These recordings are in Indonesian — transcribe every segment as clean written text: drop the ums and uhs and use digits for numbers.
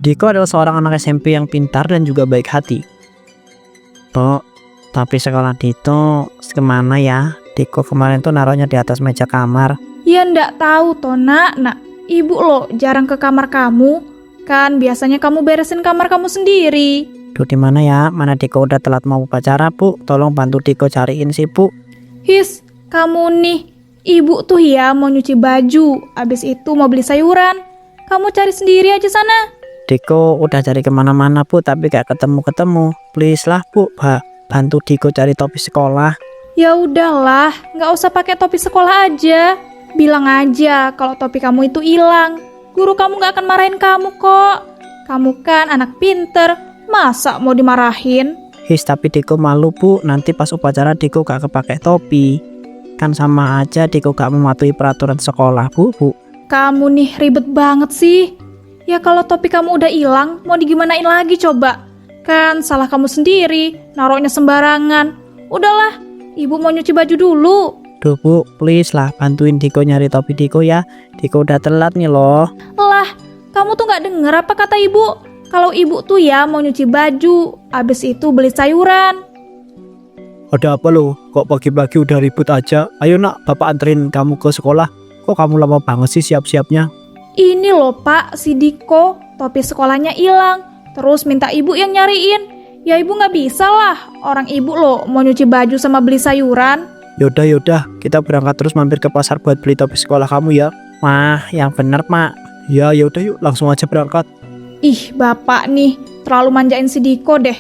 Diko adalah seorang anak SMP yang pintar dan juga baik hati. Bu, tapi sekolah Dito kemana ya? Diko kemarin tuh naruhnya di atas meja kamar. Ya ndak tahu toh nak. Ibu lo jarang ke kamar kamu. Kan biasanya kamu beresin kamar kamu sendiri. Duh, di mana ya? Mana Diko udah telat mau upacara, Bu? Tolong bantu Diko cariin sih, Bu. His, kamu nih. Ibu tuh ya mau nyuci baju. Abis itu mau beli sayuran. Kamu cari sendiri aja sana. Diko udah cari kemana-mana, Bu, tapi gak ketemu-ketemu. Please lah, Bu, bantu Diko cari topi sekolah. Ya udahlah, nggak usah pakai topi sekolah aja. Bilang aja kalau topi kamu itu hilang. Guru kamu nggak akan marahin kamu kok. Kamu kan anak pinter, masa mau dimarahin? His, tapi Diko malu, Bu. Nanti pas upacara Diko gak kepake topi. Kan sama aja Diko gak mematuhi peraturan sekolah, Bu. Kamu nih ribet banget sih. Ya kalau topi kamu udah hilang, mau digimanain lagi coba? Kan salah kamu sendiri, naruhnya sembarangan. Udahlah, ibu mau nyuci baju dulu. Duh, Bu, please lah bantuin Diko nyari topi Diko ya. Diko udah telat nih loh. Lah, kamu tuh gak denger apa kata ibu? Kalau ibu tuh ya mau nyuci baju, abis itu beli sayuran. Ada apa lo? Kok pagi-pagi udah ribut aja? Ayo nak, bapak anterin kamu ke sekolah. Kok kamu lama banget sih siap-siapnya? Ini loh Pak, si Diko, topi sekolahnya hilang. Terus minta ibu yang nyariin. Ya ibu gak bisa lah, orang ibu loh mau nyuci baju sama beli sayuran. Yaudah, kita berangkat terus mampir ke pasar buat beli topi sekolah kamu ya. Wah, yang bener, Mak. Ya yaudah yuk, langsung aja berangkat. Ih, bapak nih, terlalu manjain si Diko deh.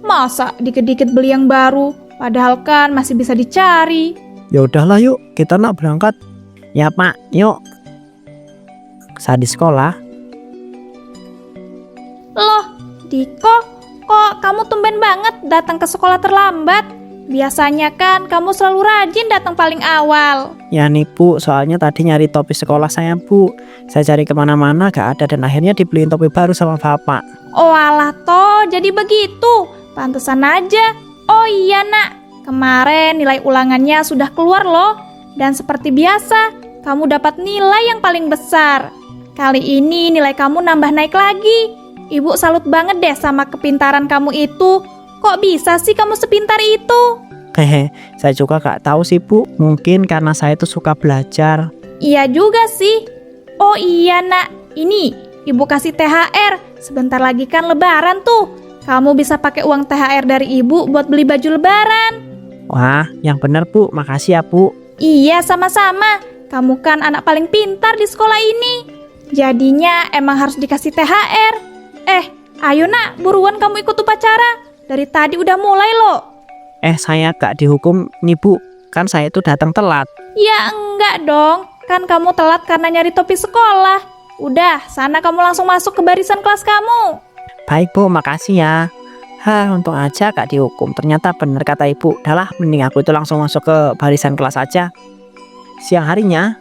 Masa dikit-dikit beli yang baru, padahal kan masih bisa dicari. Ya udahlah yuk, kita nak berangkat. Ya Pak, yuk. Saat di sekolah. Loh, Diko, kok kamu tumben banget datang ke sekolah terlambat? Biasanya kan kamu selalu rajin datang paling awal. Ya nih Bu, soalnya tadi nyari topi sekolah saya, Bu. Saya cari kemana-mana gak ada dan akhirnya dibeliin topi baru sama bapak. Oh alah toh, jadi begitu. Pantesan aja. Oh iya nak, kemarin nilai ulangannya sudah keluar loh. Dan seperti biasa, kamu dapat nilai yang paling besar. Kali ini nilai kamu nambah naik lagi. Ibu salut banget deh sama kepintaran kamu itu. Kok bisa sih kamu sepintar itu? Hehe, saya juga gak tahu sih Bu. Mungkin karena saya tuh suka belajar. Iya juga sih. Oh iya nak, ini ibu kasih THR. Sebentar lagi kan lebaran tuh. Kamu bisa pakai uang THR dari ibu buat beli baju lebaran. Wah, yang bener Bu, makasih ya Bu. Iya sama-sama. Kamu kan anak paling pintar di sekolah ini. Jadinya emang harus dikasih THR. Ayo nak, buruan kamu ikut upacara. Dari tadi udah mulai loh. Saya gak dihukum nih Bu. Kan saya tuh datang telat. Ya enggak dong. Kan kamu telat karena nyari topi sekolah. Udah, sana kamu langsung masuk ke barisan kelas kamu. Baik Bu, makasih ya. Untung aja gak dihukum. Ternyata bener kata ibu. Udahlah, mending aku itu langsung masuk ke barisan kelas aja. Siang harinya.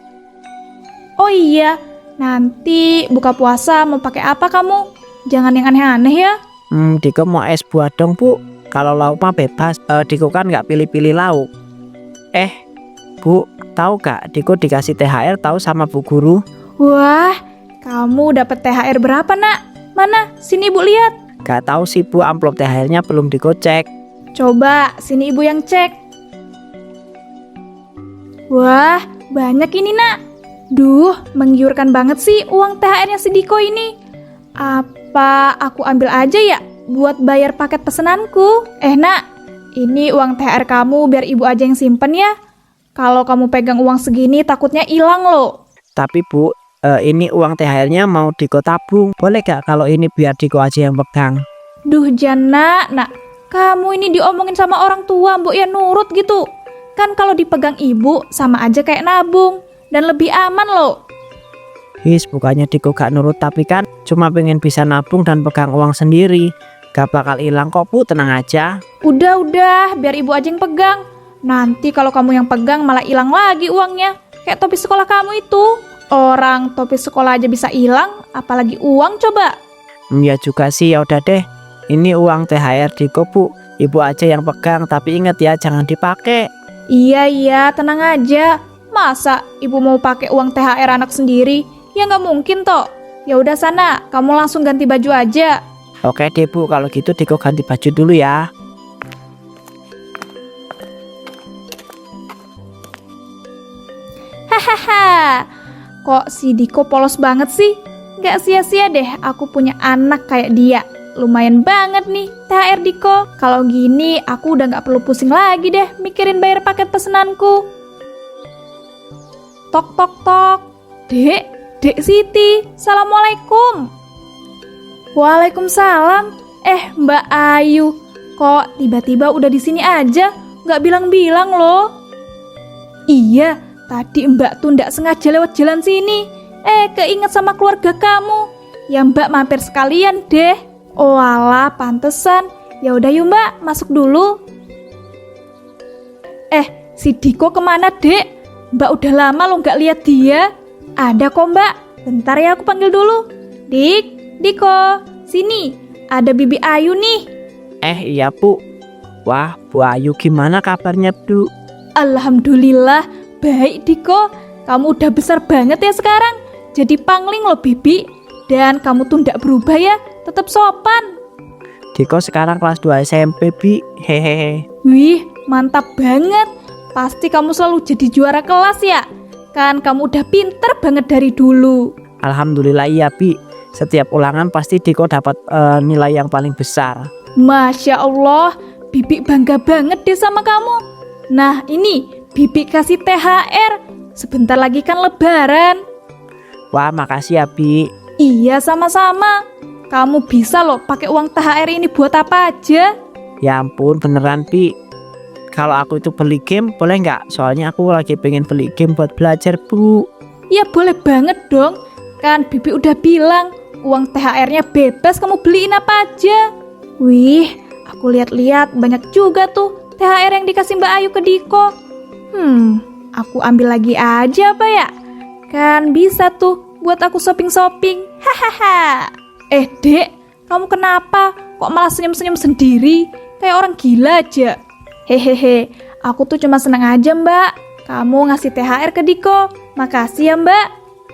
Oh iya, nanti buka puasa mau pakai apa kamu? Jangan yang aneh-aneh ya. Diko mau es buah dong Bu. Kalau lauk mah bebas. Diko kan gak pilih-pilih lauk. Bu, tahu gak Diko dikasih THR tahu sama Bu Guru? Wah, kamu dapat THR berapa nak? Mana? Sini ibu lihat. Gak tahu sih Bu, amplop THR-nya belum Diko cek. Coba sini ibu yang cek. Wah, banyak ini nak. Duh, menggiurkan banget sih uang THR-nya si Diko ini. Apa aku ambil aja ya buat bayar paket pesenanku? Nak, ini uang THR kamu biar ibu aja yang simpen ya. Kalau kamu pegang uang segini takutnya hilang loh. Tapi Bu, ini uang THR-nya mau Diko tabung. Boleh gak kalau ini biar Diko aja yang pegang? Duh Jana, nak, kamu ini diomongin sama orang tua, mbok ya nurut gitu. Kan kalau dipegang ibu sama aja kayak nabung dan lebih aman loh. Bukannya Diko gak nurut, tapi kan cuma pengen bisa nabung dan pegang uang sendiri. Gak bakal hilang kok Bu, tenang aja. Udah, biar ibu aja yang pegang. Nanti kalau kamu yang pegang malah hilang lagi uangnya. Kayak topi sekolah kamu itu. Orang topi sekolah aja bisa hilang, apalagi uang coba. Ya juga sih, ya udah deh. Ini uang THR Diko Bu. Ibu aja yang pegang, tapi ingat ya jangan dipakai. Iya, tenang aja. Masa ibu mau pakai uang THR anak sendiri? Ya nggak mungkin toh. Ya udah sana, kamu langsung ganti baju aja. Oke deh Bu, kalau gitu Diko ganti baju dulu ya. Hahaha, kok si Diko polos banget sih? Gak sia-sia deh aku punya anak kayak dia. Lumayan banget nih THR Diko. Kalau gini aku udah gak perlu pusing lagi deh mikirin bayar paket pesenanku. Tok tok tok. Dek Siti, Assalamualaikum. Waalaikumsalam. Mbak Ayu, kok tiba-tiba udah di sini aja? Gak bilang-bilang loh. Iya, tadi Mbak tuh ndak sengaja lewat jalan sini. Keinget sama keluarga kamu. Ya Mbak mampir sekalian deh. Oh alah, pantesan. Ya udah yuk Mbak, masuk dulu. Si Diko kemana dek? Mbak udah lama lo nggak lihat dia. Ada kok Mbak. Bentar ya aku panggil dulu. Diko, sini. Ada Bibi Ayu nih. Iya Bu. Wah, Bu Ayu gimana kabarnya Bu? Alhamdulillah, baik Diko. Kamu udah besar banget ya sekarang. Jadi pangling loh Bibi. Dan kamu tuh ndak berubah ya, tetap sopan. Diko sekarang kelas 2 SMP Bi. Hehehe. Wih, mantap banget. Pasti kamu selalu jadi juara kelas ya. Kan kamu udah pinter banget dari dulu. Alhamdulillah iya Bi. Setiap ulangan pasti Diko dapat nilai yang paling besar. Masya Allah, Bibi bangga banget deh sama kamu. Nah ini, Bibi kasih THR. Sebentar lagi kan lebaran. Wah makasih ya Bi. Iya sama-sama. Kamu bisa loh pakai uang THR ini buat apa aja. Ya ampun beneran Bi. Kalau aku itu beli game boleh nggak? Soalnya aku lagi pengen beli game buat belajar Bu. Ya boleh banget dong. Kan Bibi udah bilang uang THR-nya bebas kamu beliin apa aja. Wih, aku lihat-lihat banyak juga tuh THR yang dikasih Mbak Ayu ke Diko. Aku ambil lagi aja apa ya? Kan bisa tuh buat aku shopping-shopping. Hahaha. Dek, kamu kenapa? Kok malah senyum-senyum sendiri? Kayak orang gila aja. Hehehe, aku tuh cuma seneng aja Mbak. Kamu ngasih THR ke Diko. Makasih ya Mbak.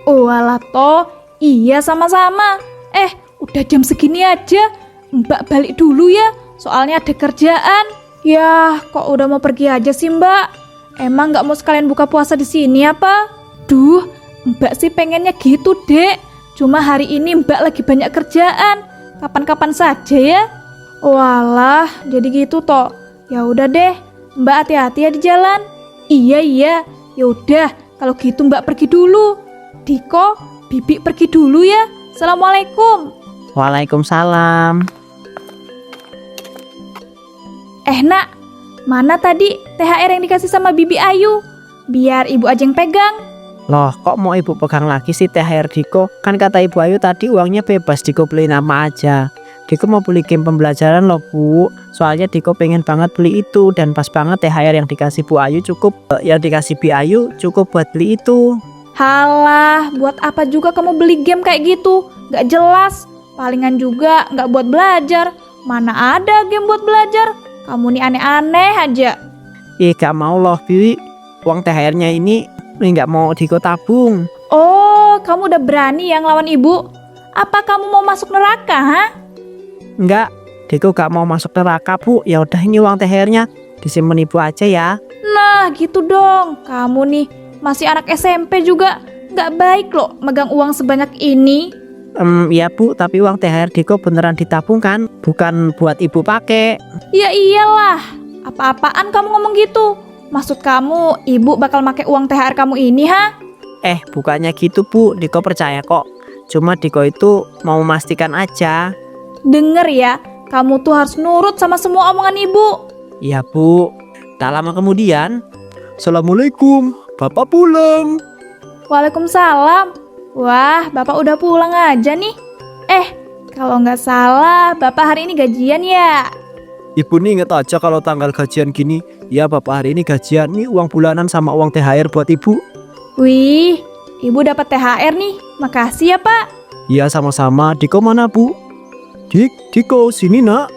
Oh alah toh, iya sama-sama. Udah jam segini aja. Mbak balik dulu ya, soalnya ada kerjaan. Yah, kok udah mau pergi aja sih Mbak? Emang gak mau sekalian buka puasa di sini apa? Duh, Mbak sih pengennya gitu dek. Cuma hari ini Mbak lagi banyak kerjaan. Kapan-kapan saja ya. Walah, jadi gitu toh. Ya udah deh, Mbak hati-hati ya di jalan. Iya. Ya udah, kalau gitu Mbak pergi dulu. Diko, Bibi pergi dulu ya. Assalamualaikum. Waalaikumsalam. Nak, mana tadi THR yang dikasih sama Bibi Ayu? Biar Ibu aja yang pegang. Loh kok mau Ibu pegang lagi sih THR Diko? Kan kata Ibu Ayu tadi uangnya bebas, Diko beliin apa aja. Diko mau beli game pembelajaran loh Bu. Soalnya Diko pengen banget beli itu. Dan pas banget THR yang dikasih Bu Ayu cukup. Yang dikasih Bi Ayu cukup buat beli itu. Halah, buat apa juga kamu beli game kayak gitu? Gak jelas. Palingan juga gak buat belajar. Mana ada game buat belajar? Kamu nih aneh-aneh aja. Gak mau loh Bi. Uang THR-nya ini gak mau Diko tabung. Oh, kamu udah berani yang lawan Ibu? Apa kamu mau masuk neraka, ha? Enggak, Diko gak mau masuk neraka Bu. Ya udah ini uang THR-nya disimpan Ibu aja ya. Nah gitu dong. Kamu nih masih anak SMP juga. Gak baik loh megang uang sebanyak ini. Ya Bu, tapi uang THR Diko beneran ditabung kan? Bukan buat Ibu pakai. Ya iyalah. Apa-apaan kamu ngomong gitu? Maksud kamu Ibu bakal pakai uang THR kamu ini, ha? Bukannya gitu Bu, Diko percaya kok. Cuma Diko itu mau memastikan aja. Denger ya, kamu tuh harus nurut sama semua omongan Ibu. Iya Bu. Tak lama kemudian, Assalamualaikum, Bapak pulang. Waalaikumsalam. Wah, Bapak udah pulang aja nih. Kalau nggak salah, Bapak hari ini gajian ya? Ibu nih inget aja kalau tanggal gajian gini. Ya Bapak hari ini gajian. Nih uang bulanan sama uang THR buat Ibu. Wih, Ibu dapat THR nih. Makasih ya Pak. Iya sama-sama. Diko mana Bu? Diko sini nak.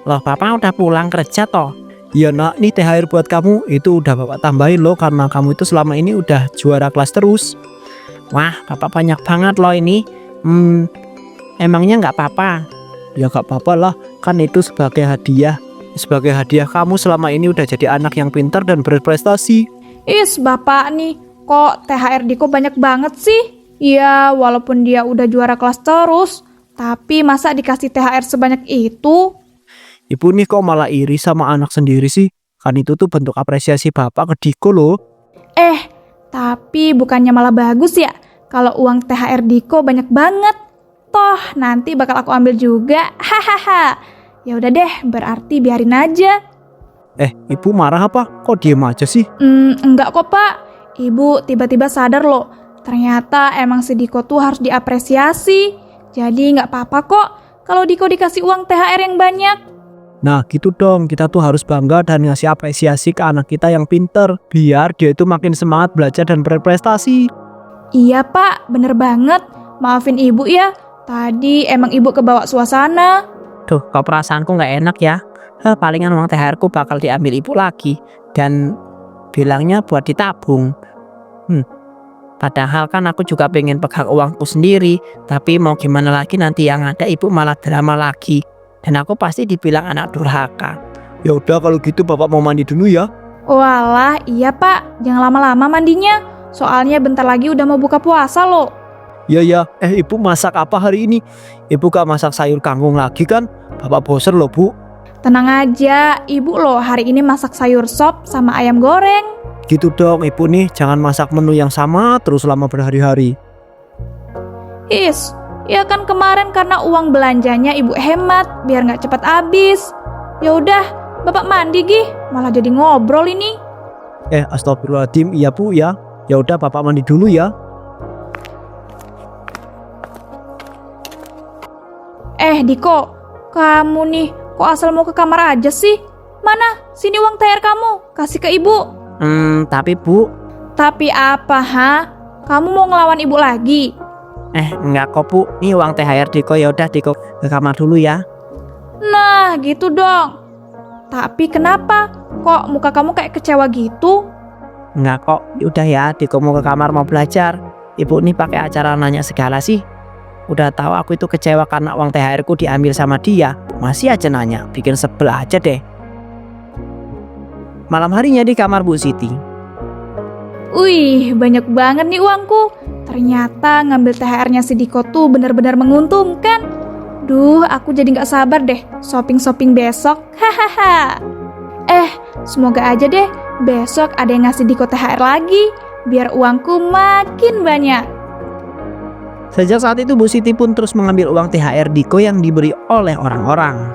Loh Bapak udah pulang kerja toh? Iya nak, nih THR buat kamu. Itu udah Bapak tambahin loh. Karena kamu itu selama ini udah juara kelas terus. Wah Bapak banyak banget loh ini. Emangnya nggak apa-apa? Ya nggak apa-apa lah, kan itu sebagai hadiah. Sebagai hadiah kamu selama ini udah jadi anak yang pintar dan berprestasi. Is, bapak nih, kok THR Diko banyak banget sih? Ya, walaupun dia udah juara kelas terus, tapi masa dikasih THR sebanyak itu? Ibu nih kok malah iri sama anak sendiri sih? Kan itu tuh bentuk apresiasi bapak ke Diko loh. Tapi bukannya malah bagus ya kalau uang THR Diko banyak banget? Toh nanti bakal aku ambil juga. Hahaha. Ya udah deh, berarti biarin aja. Ibu marah apa? Kok diem aja sih? Enggak kok, Pak. Ibu tiba-tiba sadar loh. Ternyata emang si Diko tuh harus diapresiasi. Jadi nggak apa-apa kok kalau Diko dikasih uang THR yang banyak. Nah gitu dong, kita tuh harus bangga dan ngasih apresiasi ke anak kita yang pinter, biar dia itu makin semangat belajar dan berprestasi. Iya Pak, bener banget. Maafin ibu ya, tadi emang ibu kebawa suasana. Duh, kok perasaanku nggak enak ya? Palingan uang THR ku bakal diambil ibu lagi. Dan bilangnya buat ditabung. Padahal kan aku juga pengen pegang uangku sendiri. Tapi mau gimana lagi, nanti yang ada ibu malah drama lagi. Dan aku pasti dibilang anak durhaka. Ya udah kalau gitu bapak mau mandi dulu ya. Walah, iya Pak. Jangan lama-lama mandinya. Soalnya bentar lagi udah mau buka puasa loh. Ya. Ibu masak apa hari ini? Ibu gak masak sayur kangkung lagi kan? Bapak bosen loh bu. Tenang aja, ibu loh hari ini masak sayur sop sama ayam goreng. Gitu dong ibu nih, jangan masak menu yang sama terus selama berhari-hari. Is, ya kan kemarin karena uang belanjanya ibu hemat biar nggak cepat habis. Ya udah, bapak mandi gih, malah jadi ngobrol ini. Astagfirullahaladzim, iya bu ya. Ya udah bapak mandi dulu ya. Diko, kamu nih kok asal mau ke kamar aja sih? Mana? Sini uang THR kamu, kasih ke ibu. Tapi bu. Tapi apa, ha? Kamu mau ngelawan ibu lagi? Enggak kok bu, ini uang THR Diko. Ya udah Diko ke kamar dulu ya. Nah, gitu dong. Tapi kenapa? Kok muka kamu kayak kecewa gitu? Enggak kok, udah ya Diko mau ke kamar mau belajar. Ibu nih pakai acara nanya segala sih. Udah tahu aku itu kecewa karena uang THR ku diambil sama dia, masih aja nanya, bikin sebel aja deh. Malam harinya di kamar Bu Siti. Wih, banyak banget nih uangku. Ternyata ngambil THR-nya si Diko tuh benar-benar menguntungkan. Duh, aku jadi gak sabar deh shopping-shopping besok. Hahaha. Semoga aja deh besok ada yang ngasih Diko THR lagi, biar uangku makin banyak. Sejak saat itu Bu Siti pun terus mengambil uang THR Diko yang diberi oleh orang-orang.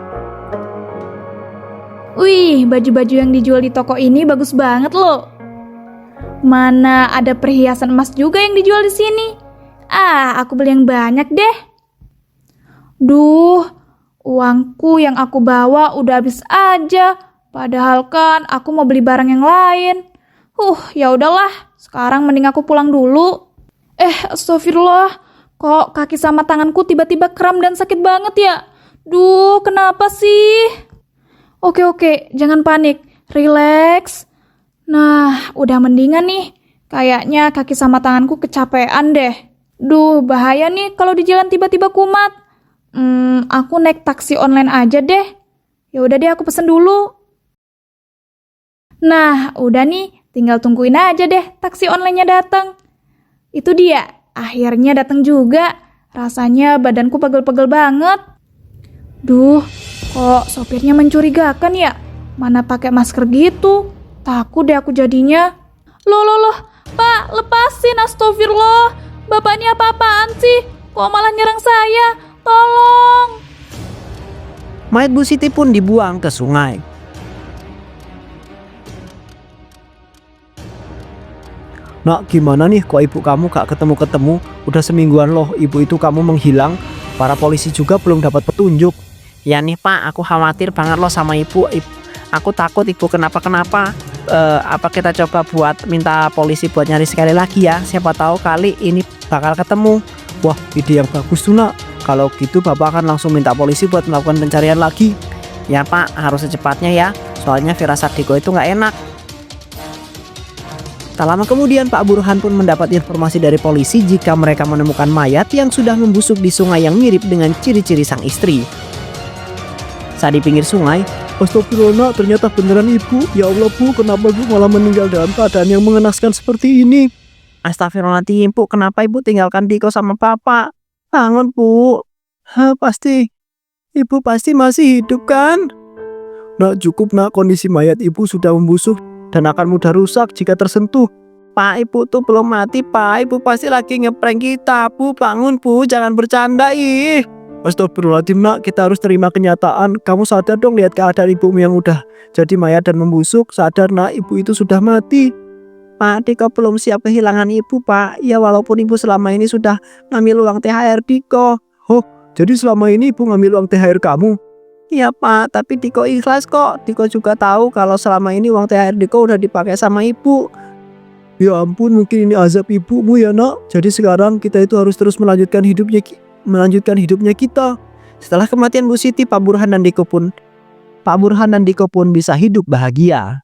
Wih, baju-baju yang dijual di toko ini bagus banget loh. Mana ada perhiasan emas juga yang dijual di sini. Aku beli yang banyak deh. Duh, uangku yang aku bawa udah habis aja. Padahal kan aku mau beli barang yang lain. Ya udahlah, sekarang mending aku pulang dulu. Astagfirullah. Kok kaki sama tanganku tiba-tiba kram dan sakit banget ya? Duh, kenapa sih? Oke, jangan panik. Relax. Nah, udah mendingan nih. Kayaknya kaki sama tanganku kecapean deh. Duh, bahaya nih kalau di jalan tiba-tiba kumat. Aku naik taksi online aja deh. Ya udah deh, aku pesen dulu. Nah, udah nih. Tinggal tungguin aja deh taksi online-nya datang. Itu dia. Akhirnya datang juga. Rasanya badanku pegel-pegel banget. Duh, kok sopirnya mencurigakan ya? Mana pakai masker gitu? Takut deh aku jadinya. Loh, Pak, lepasin, astagfirullah. Bapak ini apa-apaan sih? Kok malah nyerang saya? Tolong. Mayat Bu Siti pun dibuang ke sungai. Nak, gimana nih kok ibu kamu gak ketemu-ketemu? Udah semingguan loh ibu itu kamu menghilang. Para polisi juga belum dapat petunjuk. Ya nih Pak, aku khawatir banget loh sama ibu. Aku takut ibu kenapa-kenapa. Apa kita coba buat minta polisi buat nyari sekali lagi ya? Siapa tahu kali ini bakal ketemu. Wah, ide yang bagus tuh nak. Kalau gitu bapak akan langsung minta polisi buat melakukan pencarian lagi. Ya Pak, harus secepatnya ya. Soalnya firasat Diko itu gak enak. Tak lama kemudian Pak Burhan pun mendapat informasi dari polisi jika mereka menemukan mayat yang sudah membusuk di sungai yang mirip dengan ciri-ciri sang istri. Saat di pinggir sungai, "Astagfirullah nak, ternyata beneran ibu. Ya Allah bu, kenapa ibu malah meninggal dalam keadaan yang mengenaskan seperti ini?" "Astagfirullahaladzim bu, kenapa ibu tinggalkan Diko sama papa? Bangun bu." Ibu pasti masih hidup kan?" "Nak cukup nak, kondisi mayat ibu sudah membusuk dan akan mudah rusak jika tersentuh." "Pak, ibu tuh belum mati pak, ibu pasti lagi ngeprank kita bu. Bangun bu, jangan bercanda ih." "Astagfirullahaladzim nak, kita harus terima kenyataan. Kamu sadar dong lihat keadaan ibumu yang udah jadi mayat dan membusuk. Sadar nak, ibu itu sudah mati." "Pak, Diko belum siap kehilangan ibu pak. Ya walaupun ibu selama ini sudah ngambil uang THR Diko." "Oh, jadi selama ini ibu ngambil uang THR kamu?" "Iya pak, tapi Diko ikhlas kok. Diko juga tahu kalau selama ini uang THR Diko udah dipakai sama ibu." "Ya ampun, mungkin ini azab ibumu ya nak. Jadi sekarang kita itu harus terus melanjutkan hidupnya kita." Setelah kematian Bu Siti, Pak Burhan dan Diko pun bisa hidup bahagia.